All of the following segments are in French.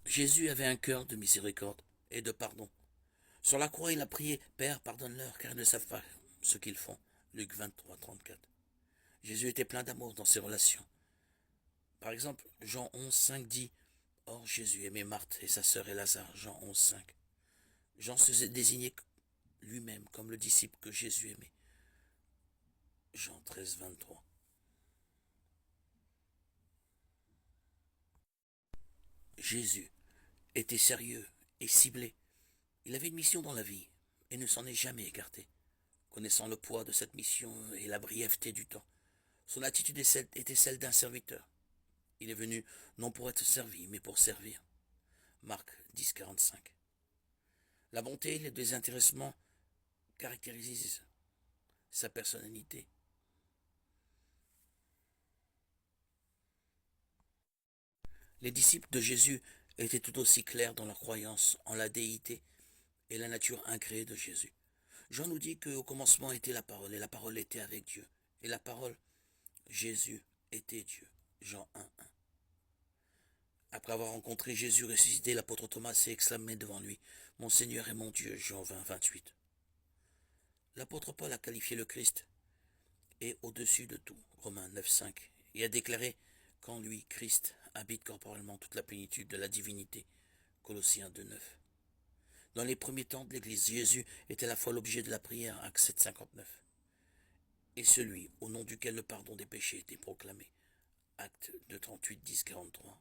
Jésus avait un cœur de miséricorde et de pardon. Sur la croix, il a prié, Père, pardonne-leur, car ils ne savent pas ce qu'ils font. Luc 23, 34. Jésus était plein d'amour dans ses relations. Par exemple, Jean 11, 5 dit, Or Jésus aimait Marthe et sa sœur et Lazare, Jean 11, 5. Jean se désignait lui-même comme le disciple que Jésus aimait, Jean 13, 23. Jésus était sérieux et ciblé. Il avait une mission dans la vie et ne s'en est jamais écarté. Connaissant le poids de cette mission et la brièveté du temps, son attitude était celle d'un serviteur. Il est venu non pour être servi, mais pour servir. Marc 10, 45. La bonté et le désintéressement caractérisent sa personnalité. Les disciples de Jésus étaient tout aussi clairs dans leur croyance en la déité et la nature incréée de Jésus. Jean nous dit qu'au commencement était la parole, et la parole était avec Dieu. Et la parole, Jésus, était Dieu. Jean 1, 1. Après avoir rencontré Jésus ressuscité, l'apôtre Thomas s'est exclamé devant lui, Mon Seigneur et mon Dieu, Jean 20, 28. L'apôtre Paul a qualifié le Christ et au-dessus de tout, Romains 9, 5, et a déclaré qu'en lui, Christ, habite corporellement toute la plénitude de la divinité, Colossiens 2, 9. Dans les premiers temps de l'Église, Jésus était à la fois l'objet de la prière, Actes 7, 59, et celui au nom duquel le pardon des péchés était proclamé, Actes 2, 38, 10, 43.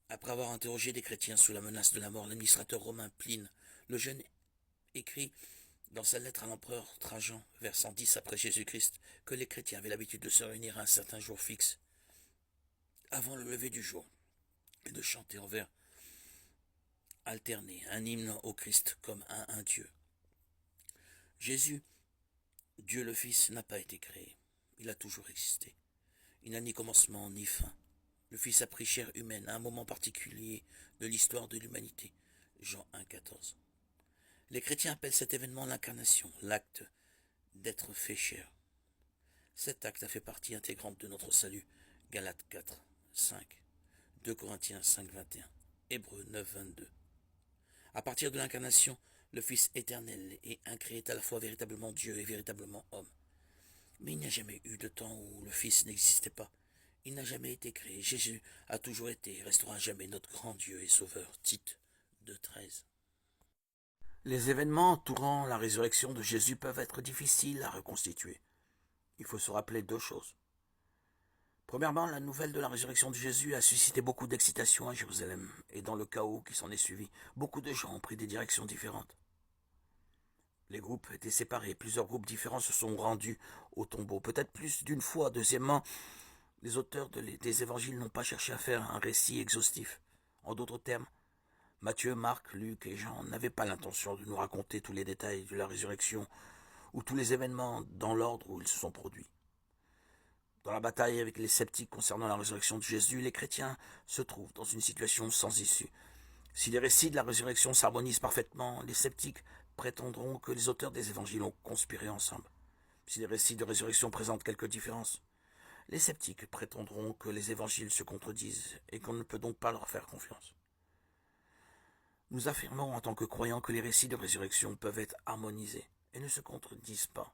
Après avoir interrogé des chrétiens sous la menace de la mort, l'administrateur romain Pline le Jeune écrit dans sa lettre à l'empereur Trajan, vers 110 après Jésus-Christ, que les chrétiens avaient l'habitude de se réunir à un certain jour fixe, avant le lever du jour, et de chanter en vers alternés un hymne au Christ comme à un Dieu. Jésus, Dieu le Fils, n'a pas été créé. Il a toujours existé. Il n'a ni commencement ni fin. Le Fils a pris chair humaine à un moment particulier de l'histoire de l'humanité. Jean 1, 14. Les chrétiens appellent cet événement l'incarnation, l'acte d'être fait chair. Cet acte a fait partie intégrante de notre salut. Galates 4, 5. 2 Corinthiens 5, 21. Hébreux 9, 22. À partir de l'incarnation, le Fils éternel et incréé est à la fois véritablement Dieu et véritablement homme. Mais il n'y a jamais eu de temps où le Fils n'existait pas. Il n'a jamais été créé. Jésus a toujours été et restera jamais notre grand Dieu et Sauveur. Tite 2, 13. Les événements entourant la résurrection de Jésus peuvent être difficiles à reconstituer. Il faut se rappeler deux choses. Premièrement, la nouvelle de la résurrection de Jésus a suscité beaucoup d'excitation à Jérusalem, et dans le chaos qui s'en est suivi, beaucoup de gens ont pris des directions différentes. Les groupes étaient séparés, plusieurs groupes différents se sont rendus au tombeau, peut-être plus d'une fois. Deuxièmement, les auteurs des évangiles n'ont pas cherché à faire un récit exhaustif. En d'autres termes, Matthieu, Marc, Luc et Jean n'avaient pas l'intention de nous raconter tous les détails de la résurrection ou tous les événements dans l'ordre où ils se sont produits. Dans la bataille avec les sceptiques concernant la résurrection de Jésus, les chrétiens se trouvent dans une situation sans issue. Si les récits de la résurrection s'harmonisent parfaitement, les sceptiques prétendront que les auteurs des évangiles ont conspiré ensemble. Si les récits de résurrection présentent quelques différences, les sceptiques prétendront que les évangiles se contredisent et qu'on ne peut donc pas leur faire confiance. Nous affirmons en tant que croyants que les récits de résurrection peuvent être harmonisés et ne se contredisent pas.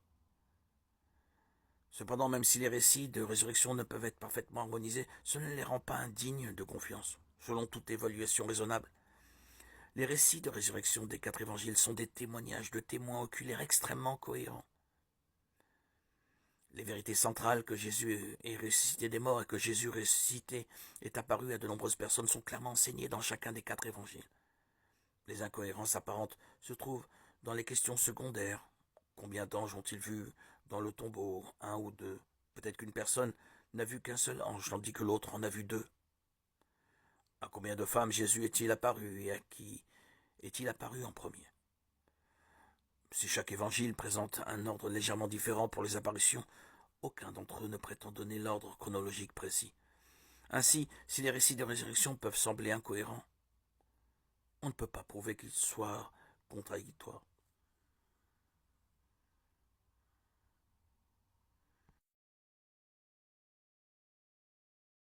Cependant, même si les récits de résurrection ne peuvent être parfaitement harmonisés, ce ne les rend pas indignes de confiance, selon toute évaluation raisonnable. Les récits de résurrection des 4 évangiles sont des témoignages de témoins oculaires extrêmement cohérents. Les vérités centrales que Jésus est ressuscité des morts et que Jésus ressuscité est apparu à de nombreuses personnes sont clairement enseignées dans chacun des 4 évangiles. Les incohérences apparentes se trouvent dans les questions secondaires. Combien d'anges ont-ils vu dans le tombeau? Un ou deux? Peut-être qu'une personne n'a vu qu'un seul ange, tandis que l'autre en a vu 2. À combien de femmes Jésus est-il apparu et à qui est-il apparu en premier? Si chaque évangile présente un ordre légèrement différent pour les apparitions, aucun d'entre eux ne prétend donner l'ordre chronologique précis. Ainsi, si les récits de résurrection peuvent sembler incohérents, on ne peut pas prouver qu'ils soient contradictoires.